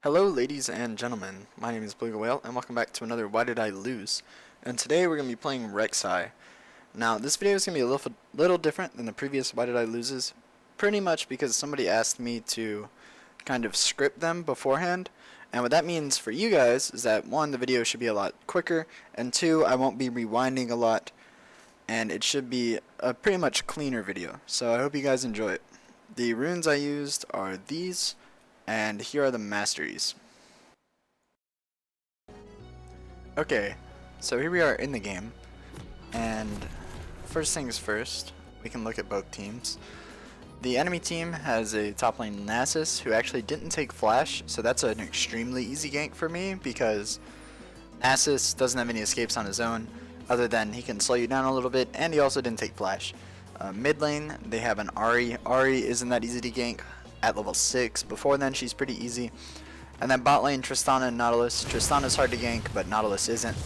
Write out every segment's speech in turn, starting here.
Hello ladies and gentlemen, my name is Blue Whale and welcome back to another Why Did I Lose? And today we're going to be playing Rek'Sai. Now this video is going to be a little different than the previous Why Did I Loses, pretty much because somebody asked me to kind of script them beforehand. And what that means for you guys is that one, the video should be a lot quicker, and two, I won't be rewinding a lot, and it should be a pretty much cleaner video. So I hope you guys enjoy it. The runes I used are these. And here are the masteries. Okay, so here we are in the game, and first things first, we can look at both teams. The enemy team has a top lane Nasus who actually didn't take flash, so that's an extremely easy gank for me because Nasus doesn't have any escapes on his own other than he can slow you down a little bit, and he also didn't take flash. Mid lane, they have an Ahri. Ahri isn't that easy to gank at level 6. Before then she's pretty easy. And then bot lane, Tristana and Nautilus. Tristana's hard to gank, but Nautilus isn't.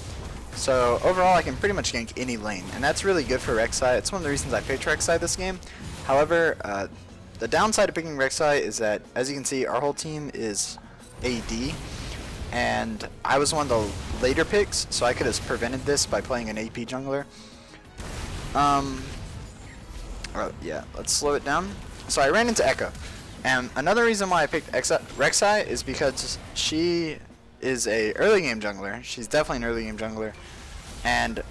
So overall I can pretty much gank any lane, and that's really good for Rek'Sai. It's one of the reasons I picked Rek'Sai this game. However, the downside of picking Rek'Sai is that, as you can see, our whole team is AD, and I was one of the later picks, so I could have prevented this by playing an AP jungler. Yeah, let's slow it down. So I ran into Echo. And another reason why I picked Rek'Sai is because she is a early game jungler. She's definitely an early game jungler, and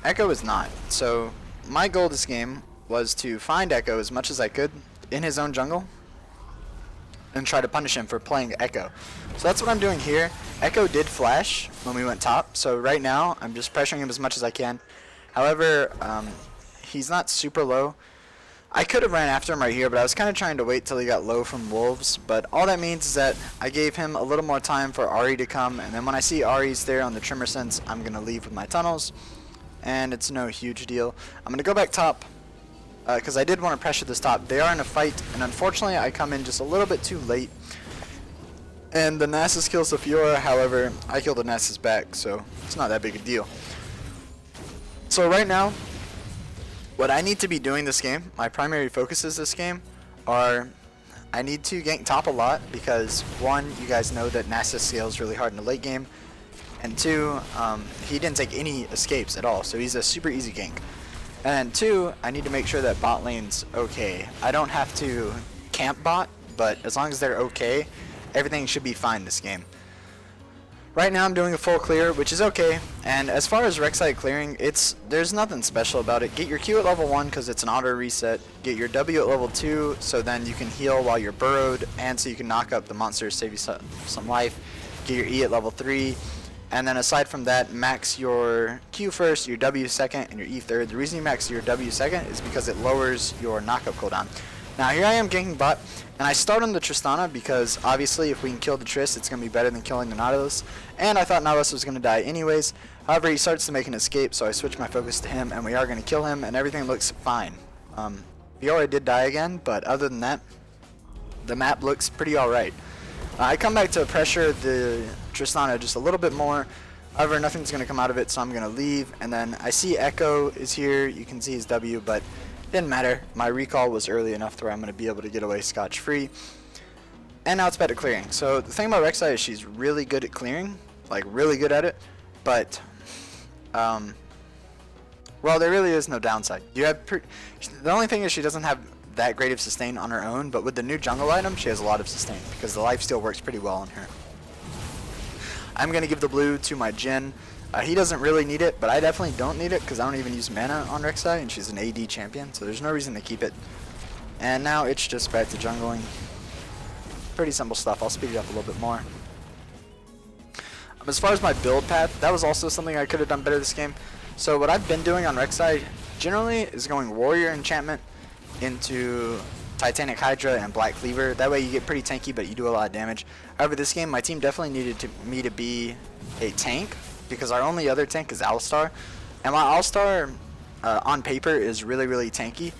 Echo is not. So my goal this game was to find Echo as much as I could in his own jungle and try to punish him for playing Echo. So that's what I'm doing here. Echo did flash when we went top, so right now I'm just pressuring him as much as I can. However, he's not super low. I could have ran after him right here, but I was kind of trying to wait till he got low from wolves. But all that means is that I gave him a little more time for Ahri to come, and then when I see Ahri's there on the trimmer sense, I'm going to leave with my tunnels, and it's no huge deal. I'm going to go back top, because I did want to pressure this top. They are in a fight, and unfortunately I come in just a little bit too late, and the Nasus kills the Fiora. However, I killed the Nasus back, so it's not that big a deal. So right now, what I need to be doing this game, my primary focuses this game, are I need to gank top a lot because, one, you guys know that Nasus scales really hard in the late game, and two, he didn't take any escapes at all, so he's a super easy gank. And two, I need to make sure that bot lane's okay. I don't have to camp bot, but as long as they're okay, everything should be fine this game. Right now I'm doing a full clear, which is okay, and as far as Rek'Sai clearing, there's nothing special about it. Get your Q at level 1 because it's an auto reset, get your W at level 2 so then you can heal while you're burrowed, and so you can knock up the monsters, save you some life, get your E at level 3, and then aside from that, max your Q first, your W second, and your E third. The reason you max your W second is because it lowers your knockup cooldown. Now here I am ganking bot, and I start on the Tristana because obviously if we can kill the Trist, it's going to be better than killing the Nautilus. And I thought Nautilus was going to die anyways. However, he starts to make an escape, so I switch my focus to him, and we are going to kill him, and everything looks fine. Fiora did die again, but other than that, the map looks pretty alright. I come back to pressure the Tristana just a little bit more. However, nothing's going to come out of it, so I'm going to leave. And then I see Echo is here. You can see his W, but didn't matter. My recall was early enough to where I'm going to be able to get away scotch-free. And now it's back to clearing. So the thing about Rek'Sai is she's really good at clearing. Like, really good at it. But, well, there really is no downside. The only thing is she doesn't have that great of sustain on her own, but with the new jungle item, she has a lot of sustain because the lifesteal works pretty well on her. I'm going to give the blue to my Jhin. He doesn't really need it, but I definitely don't need it because I don't even use mana on Rek'Sai, and she's an AD champion, so there's no reason to keep it. And now it's just back to jungling. Pretty simple stuff. I'll speed it up a little bit more. As far as my build path, that was also something I could have done better this game. So what I've been doing on Rek'Sai generally is going Warrior Enchantment into Titanic Hydra and Black Cleaver. That way you get pretty tanky, but you do a lot of damage. However, this game, my team definitely needed me to be a tank, because our only other tank is Alistar, and while Alistar on paper is really, really tanky,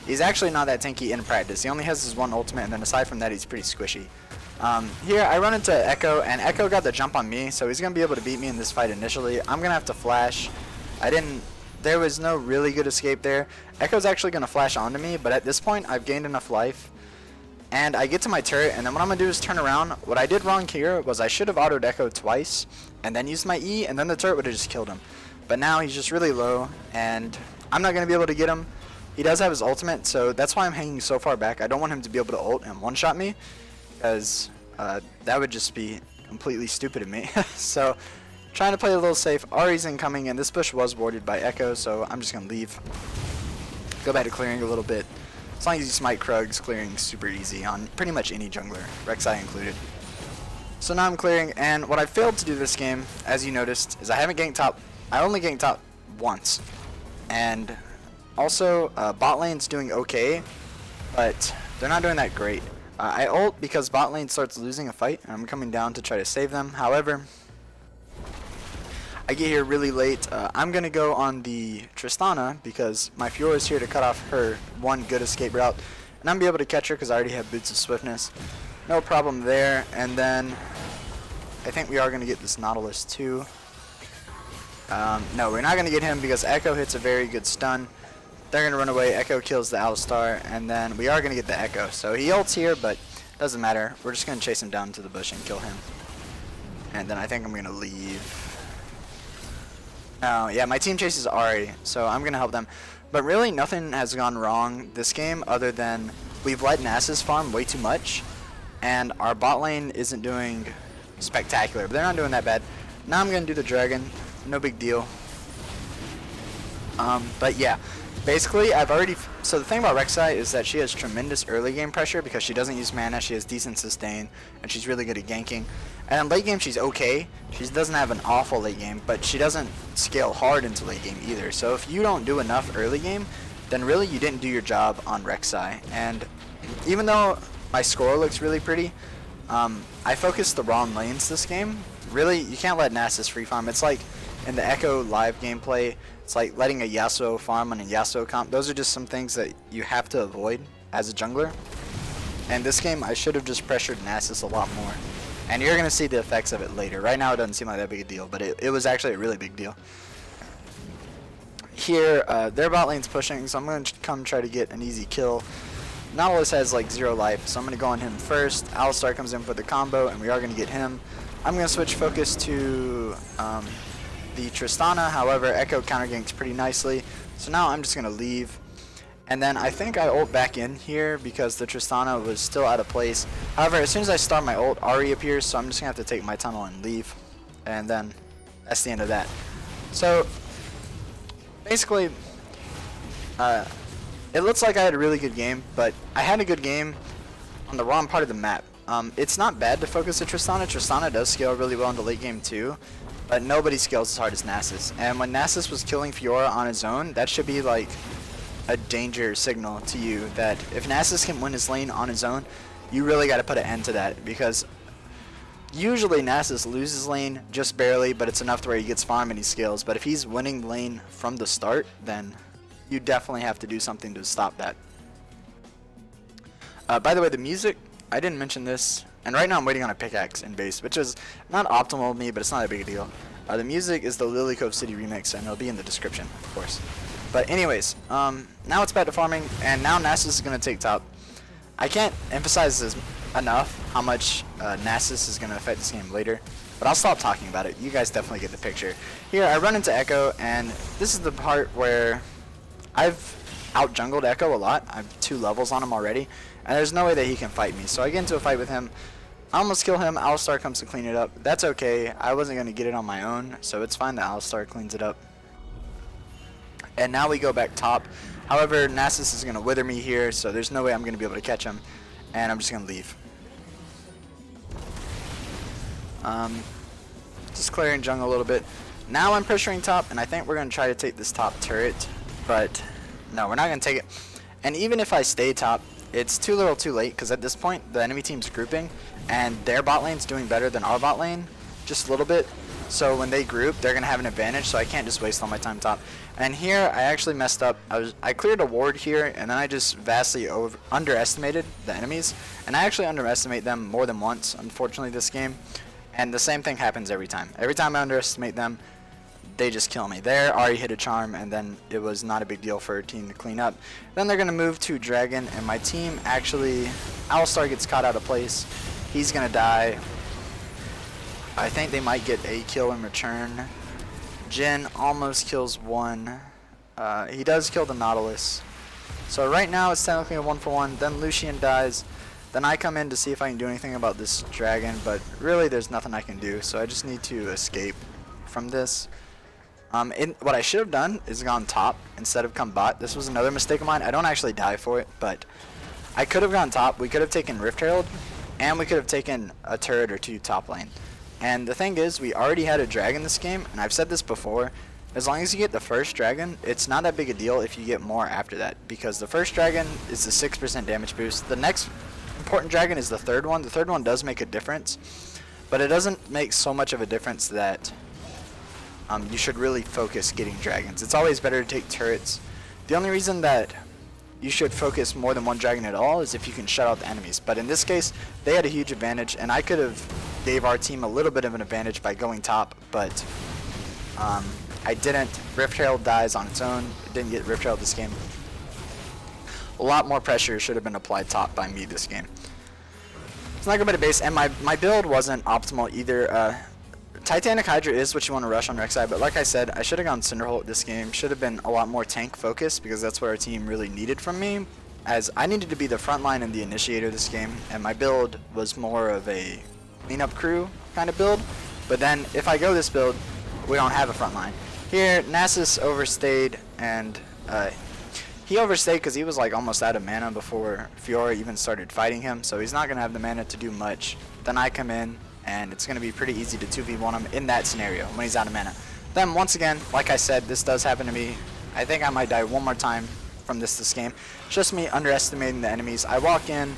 he's actually not that tanky in practice. He only has his one ultimate, and then aside from that, he's pretty squishy. Here, I run into Echo, and Echo got the jump on me, so he's going to be able to beat me in this fight initially. I'm going to have to flash. There was no really good escape there. Echo's actually going to flash onto me, but at this point, I've gained enough life and I get to my turret, and then what I'm going to do is turn around. What I did wrong here was I should have autoed Echo twice, and then used my E, and then the turret would have just killed him. But now he's just really low, and I'm not going to be able to get him. He does have his ultimate, so that's why I'm hanging so far back. I don't want him to be able to ult and one-shot me, because that would just be completely stupid of me. So, trying to play a little safe. Ari's incoming, and this bush was warded by Echo, so I'm just going to leave. Go back to clearing a little bit. As long as you smite Krugs, clearing super easy on pretty much any jungler, Rek'Sai included. So now I'm clearing, and what I failed to do this game, as you noticed, is I haven't ganked top. I only ganked top once. And also, bot lane's doing okay, but they're not doing that great. I ult because bot lane starts losing a fight, and I'm coming down to try to save them. However, I get here really late. I'm going to go on the Tristana because my Fiora is here to cut off her one good escape route. And I'm going to be able to catch her because I already have Boots of Swiftness. No problem there. And then I think we are going to get this Nautilus too. No, we're not going to get him because Echo hits a very good stun. They're going to run away. Echo kills the Alistar. And then we are going to get the Echo. So he ults here, but doesn't matter. We're just going to chase him down to the bush and kill him. And then I think I'm going to leave. Oh, yeah, my team chases Ahri, so I'm going to help them. But really, nothing has gone wrong this game other than we've let Nasus farm way too much, and our bot lane isn't doing spectacular, but they're not doing that bad. Now I'm going to do the dragon, no big deal. But yeah, basically, so the thing about Rek'Sai is that she has tremendous early game pressure because she doesn't use mana, she has decent sustain, and she's really good at ganking. And in late game, she's okay. She doesn't have an awful late game, but she doesn't scale hard into late game either. So if you don't do enough early game, then really you didn't do your job on Rek'Sai. And even though my score looks really pretty, I focused the wrong lanes this game. Really, you can't let Nasus free farm. It's like in the Echo live gameplay, it's like letting a Yasuo farm on a Yasuo comp. Those are just some things that you have to avoid as a jungler. And this game, I should have just pressured Nasus a lot more. And you're going to see the effects of it later. Right now it doesn't seem like that big a deal, but it was actually a really big deal. Here, their bot lane's pushing, so I'm going to come try to get an easy kill. Nautilus has like 0 life, so I'm going to go on him first. Alistar comes in for the combo, and we are going to get him. I'm going to switch focus to the Tristana, however, Echo counter ganks pretty nicely. So now I'm just going to leave. And then I think I ult back in here because the Tristana was still out of place. However, as soon as I start my ult, Ahri appears, so I'm just going to have to take my tunnel and leave. And then that's the end of that. So, basically, it looks like I had a really good game, but I had a good game on the wrong part of the map. It's not bad to focus the Tristana. Tristana does scale really well in the late game too, but nobody scales as hard as Nasus. And when Nasus was killing Fiora on his own, that should be like a danger signal to you that if Nasus can win his lane on his own, you really got to put an end to that, because usually Nasus loses lane just barely, but it's enough to where he gets farm and he scales. But if he's winning lane from the start, then you definitely have to do something to stop that. By the way, the music, I didn't mention this, and right now I'm waiting on a pickaxe in base, which is not optimal of me, but it's not a big deal. The music is the Lily Cove City remix, and it'll be in the description, of course. But anyways, now it's back to farming, and now Nasus is going to take top. I can't emphasize this enough how much Nasus is going to affect this game later, but I'll stop talking about it. You guys definitely get the picture. Here, I run into Echo, and this is the part where I've out-jungled Echo a lot. I have 2 levels on him already, and there's no way that he can fight me. So I get into a fight with him. I almost kill him. Alistar comes to clean it up. That's okay. I wasn't going to get it on my own, so it's fine that Alistar cleans it up. And now we go back top. However, Nasus is going to wither me here, so there's no way I'm going to be able to catch him. And I'm just going to leave. Just clearing jungle a little bit. Now I'm pressuring top, and I think we're going to try to take this top turret. But no, we're not going to take it. And even if I stay top, it's too little too late, because at this point, the enemy team's grouping, and their bot lane's doing better than our bot lane, just a little bit. So when they group, they're going to have an advantage, so I can't just waste all my time top. And here, I actually messed up. I cleared a ward here, and then I just vastly underestimated the enemies. And I actually underestimate them more than once, unfortunately, this game. And the same thing happens every time. Every time I underestimate them, they just kill me. There, Ari hit a charm, and then it was not a big deal for her team to clean up. Then they're going to move to Dragon, and my team actually, Owlstar gets caught out of place. He's going to die. I think they might get a kill in return. Jin almost kills one. He does kill the Nautilus. So right now it's technically a 1-for-1. Then Lucian dies. Then I come in to see if I can do anything about this dragon, but really there's nothing I can do. So I just need to escape from this. What I should have done is gone top instead of come bot. This was another mistake of mine. I don't actually die for it, but I could have gone top. We could have taken Rift Herald, and we could have taken a turret or two top lane. And the thing is, we already had a dragon this game, and I've said this before, as long as you get the first dragon, it's not that big a deal if you get more after that, because the first dragon is the 6% damage boost. The next important dragon is the third one. The third one does make a difference, but it doesn't make so much of a difference that you should really focus getting dragons. It's always better to take turrets. The only reason that you should focus more than one dragon at all is if you can shut out the enemies. But in this case, they had a huge advantage, and I could have gave our team a little bit of an advantage by going top, but I didn't. Rift Herald dies on its own. It didn't get Rift Herald this game. A lot more pressure should have been applied top by me this game. It's not good by the base, and my build wasn't optimal either. Titanic Hydra is what you want to rush on Rek'Sai, but like I said, I should have gone Cinderholt this game. Should have been a lot more tank focused, because that's what our team really needed from me, as I needed to be the front line and the initiator this game, and my build was more of a cleanup crew kind of build. But then if I go this build, we don't have a front line. Here, Nasus overstayed, and he overstayed because he was like almost out of mana before Fiora even started fighting him, so he's not going to have the mana to do much. Then I come in, and it's going to be pretty easy to 2v1 him in that scenario when he's out of mana. Then once again, like I said, this does happen to me. I think I might die one more time from this game. It's just me underestimating the enemies. I walk in,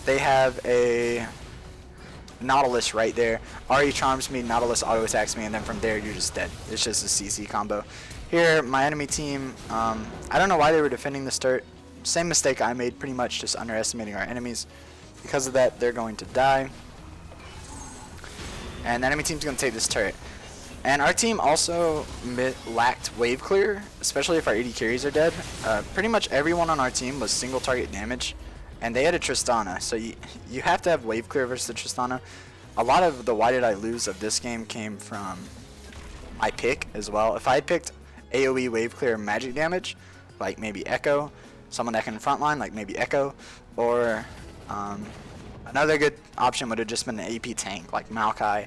they have a Nautilus right there. Ari charms me, Nautilus auto attacks me, and then from there you're just dead. It's just a CC combo. Here, my enemy team, I don't know why they were defending this turret. Same mistake I made, pretty much just underestimating our enemies. Because of that, they're going to die. And the enemy team's going to take this turret. And our team also lacked wave clear, especially if our AD carries are dead. Pretty much everyone on our team was single target damage, and they had a Tristana. So you have to have wave clear versus the Tristana. A lot of the why did I lose of this game came from my pick as well. If I had picked AoE wave clear magic damage, like maybe Echo, someone that can frontline, like maybe Echo, or another good option would have just been an AP tank, like Maokai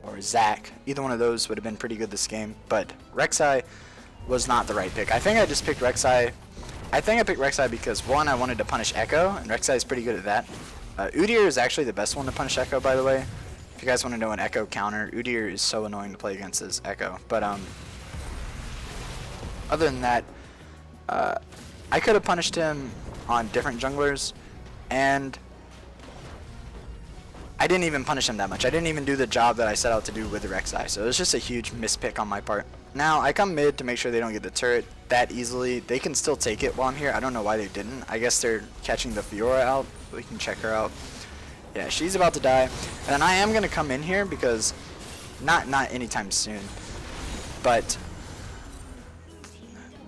or Zac. Either one of those would have been pretty good this game, but Rek'Sai was not the right pick. I think I just picked Rek'Sai. I think I picked Rek'Sai because, one, I wanted to punish Echo, and Rek'Sai is pretty good at that. Udyr is actually the best one to punish Echo, by the way. If you guys want to know an Echo counter, Udyr is so annoying to play against as Echo. But other than that, I could have punished him on different junglers, and I didn't even punish him that much. I didn't even do the job that I set out to do with the Rek'Sai, so it was just a huge mispick on my part. Now, I come mid to make sure they don't get the turret that easily. They can still take it while I'm here. I don't know why they didn't. I guess they're catching the Fiora out. We can check her out. Yeah, she's about to die. And then I am going to come in here because, not anytime soon, but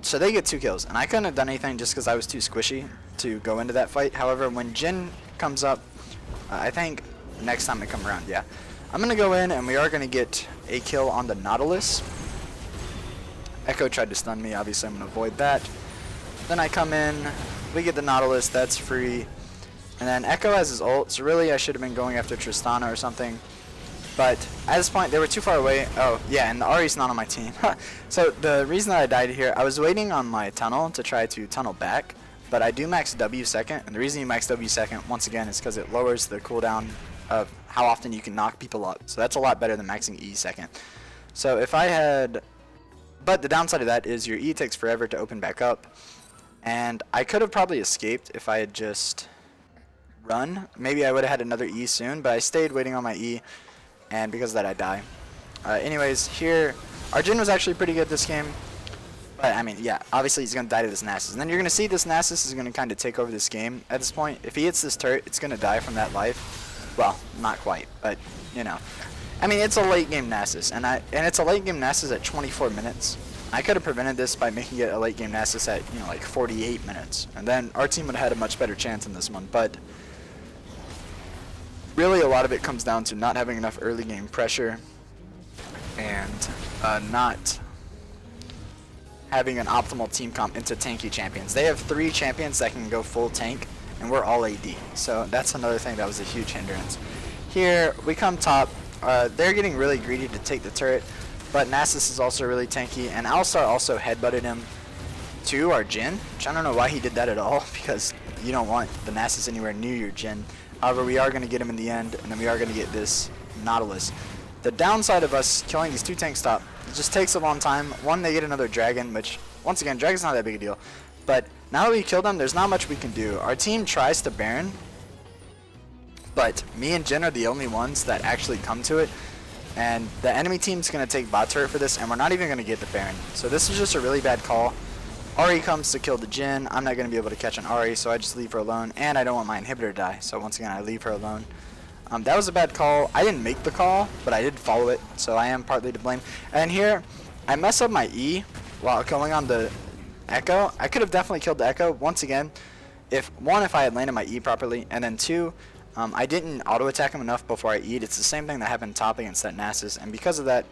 so they get 2 kills. And I couldn't have done anything just because I was too squishy to go into that fight. However, when Jin comes up, I think next time I come around, yeah, I'm going to go in and we are going to get a kill on the Nautilus. Echo tried to stun me, obviously I'm going to avoid that. Then I come in, we get the Nautilus, that's free. And then Echo has his ult, so really I should have been going after Tristana or something. But at this point, they were too far away. Oh, yeah, and the Ahri's not on my team. So the reason that I died here, I was waiting on my tunnel to try to tunnel back, but I do max W second, and the reason you max W second, once again, is because it lowers the cooldown of how often you can knock people up. So that's a lot better than maxing E second. So if I had... But the downside of that is your E takes forever to open back up, and I could have probably escaped if I had just run. Maybe I would have had another E soon, but I stayed waiting on my E, and because of that I die. Anyways, here, our Jhin was actually pretty good this game, but I mean, yeah, obviously he's going to die to this Nasus. And then you're going to see this Nasus is going to kind of take over this game at this point. If he hits this turret, it's going to die from that life. Well, not quite, but, you know. I mean, it's a late game Nasus, and it's a late game Nasus at 24 minutes. I could have prevented this by making it a late game Nasus at, you know, like 48 minutes, and then our team would have had a much better chance in this one. But really, a lot of it comes down to not having enough early game pressure and not having an optimal team comp into tanky champions. They have 3 champions that can go full tank, and we're all AD. So that's another thing that was a huge hindrance. Here, we come top. They're getting really greedy to take the turret, but Nasus is also really tanky, and Alistar also headbutted him to our Jhin, which I don't know why he did that at all, because you don't want the Nasus anywhere near your Jhin. However, we are going to get him in the end, and then we are going to get this Nautilus. The downside of us killing these 2 tanks top, it just takes a long time. One, they get another dragon, which, once again, dragon's not that big a deal. But now that we killed them, there's not much we can do. Our team tries to Baron, but me and Jhin are the only ones that actually come to it. And the enemy team's going to take bot turret for this, and we're not even going to get the Baron. So this is just a really bad call. Ahri comes to kill the Jhin. I'm not going to be able to catch an Ahri, so I just leave her alone. And I don't want my inhibitor to die, so once again, I leave her alone. That was a bad call. I didn't make the call, but I did follow it, so I am partly to blame. And here, I mess up my E while going on the Echo. I could have definitely killed the Echo. Once again, if I had landed my E properly, and then 2, I didn't auto-attack him enough before I E'd. It's the same thing that happened top against that Nasus, and because of that,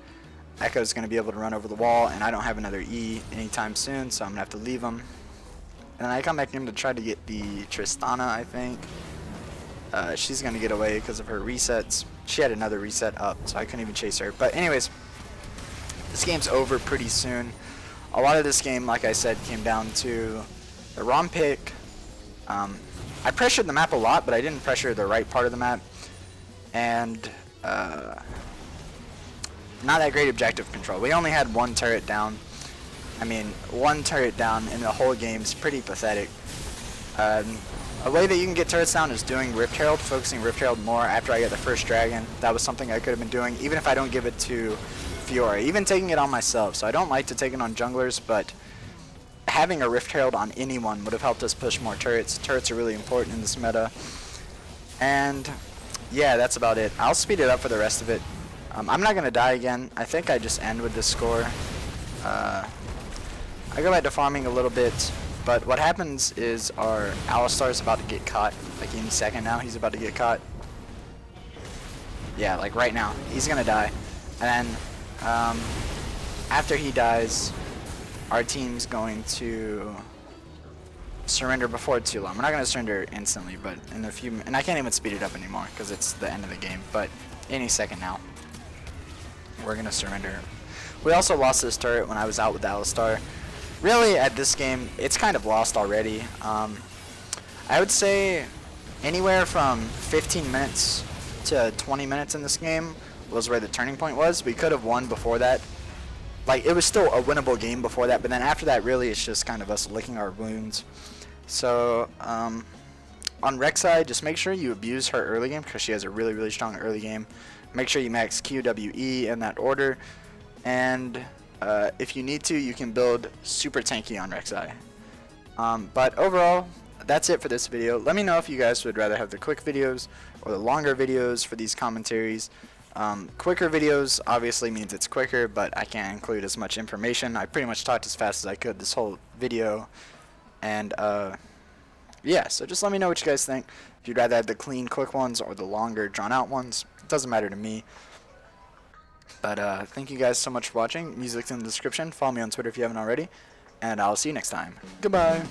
Echo's going to be able to run over the wall, and I don't have another E anytime soon, so I'm going to have to leave him. And then I come back in to try to get the Tristana, I think. She's going to get away because of her resets. She had another reset up, so I couldn't even chase her. But anyways, this game's over pretty soon. A lot of this game, like I said, came down to the wrong pick. I pressured the map a lot, but I didn't pressure the right part of the map. And not that great objective control. We only had 1 turret down. I mean, 1 turret down in the whole game is pretty pathetic. A way that you can get turrets down is doing Rift Herald, focusing Rift Herald more after I get the first dragon. That was something I could have been doing, even if I don't give it to Fiora, even taking it on myself. So I don't like to take it on junglers, but having a Rift Herald on anyone would have helped us push more turrets. Turrets are really important in this meta. And yeah, that's about it. I'll speed it up for the rest of it. I'm not going to die again. I think I just end with this score. I go back to farming a little bit. But what happens is our Alistar is about to get caught. Like any second now, he's about to get caught. Yeah, like right now. He's going to die. And then after he dies, our team's going to surrender before too long. We're not going to surrender instantly, but in a few... And I can't even speed it up anymore because it's the end of the game. But any second now, we're going to surrender. We also lost this turret when I was out with Alistar. Really, at this game, it's kind of lost already. I would say anywhere from 15 minutes to 20 minutes in this game was where the turning point was. We could have won before that. Like, it was still a winnable game before that, but then after that, really, it's just kind of us licking our wounds. So, on Rek'Sai, just make sure you abuse her early game, because she has a really, really strong early game. Make sure you max Q, W, E in that order. And if you need to, you can build super tanky on Rek'Sai. But overall, that's it for this video. Let me know if you guys would rather have the quick videos or the longer videos for these commentaries. Quicker videos obviously means it's quicker, but I can't include as much information. I pretty much talked as fast as I could this whole video. And yeah, so just let me know what you guys think. If you'd rather have the clean, quick ones or the longer, drawn-out ones, it doesn't matter to me. But thank you guys so much for watching. Music's in the description. Follow me on Twitter if you haven't already. And I'll see you next time. Goodbye.